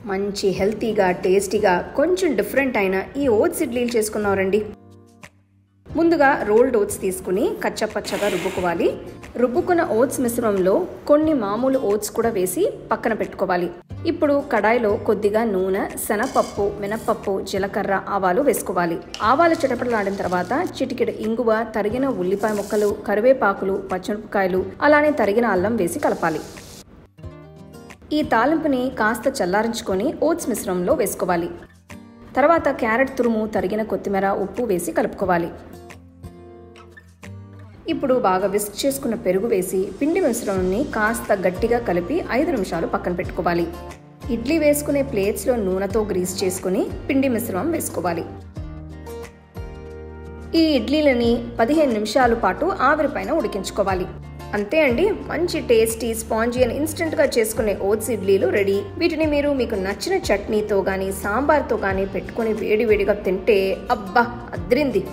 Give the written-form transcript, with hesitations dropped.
మంచి హెల్తీగా టేస్టీగా కొంచెం డిఫరెంట్ అయిన ఈ ఓట్స్ ఇడ్లీలు చేసుకున్నారండి. ముందుగా రోల్డ్ ఓట్స్ తీసుకుని కచ్చపచ్చగా రుబ్బుకోవాలి. రుబ్బుకున్న ఓట్స్ మిశ్రమంలో కొన్ని మామూలు ఓట్స్ కూడా వేసి పక్కన పెట్టుకోవాలి. ఇప్పుడు కడాయిలో కొద్దిగా నూనె, శనగపప్పు, మినప్పప్పు, జీలకర్ర, ఆవాలు వేసుకోవాలి. ఆవాలు చిటపటలాడిన తర్వాత చిటికెడు ఇంగువ, తరిగిన ఉల్లిపాయ ముక్కలు, కరివేపాకులు, పచ్చిమిరపకాయలు, అలానే తరిగిన అల్లం వేసి కలపాలి. ఈ తాలింపుని కాస్త చల్లారించుకొని ఓట్స్ మిశ్రమంలో వేసుకోవాలి. తర్వాత క్యారెట్ తురుము, తరిగిన కొత్తిమీర, ఉప్పు వేసి కలుపుకోవాలి. ఇప్పుడు బాగా విస్క్ చేసుకున్న పెరుగు వేసి పిండి మిశ్రమాన్ని కాస్త గట్టిగా కలిపి 5 నిమిషాలు పక్కన పెట్టుకోవాలి. ఇడ్లీ వేసుకునే ప్లేట్స్లో నూనెతో గ్రీస్ చేసుకుని పిండి మిశ్రమం వేసుకోవాలి. ఈ ఇడ్లీలని 15 నిమిషాల పాటు ఆవిరిపైన ఉడికించుకోవాలి. అంతే అండి, మంచి టేస్టీ స్పాంజీ అండ్ ఇన్స్టెంట్గా చేసుకునే ఓట్స్ ఇడ్లీలు రెడీ. వీటిని మీరు మీకు నచ్చిన చట్నీతో కానీ సాంబార్తో కానీ పెట్టుకుని వేడివేడిగా తింటే అబ్బా అద్రింది.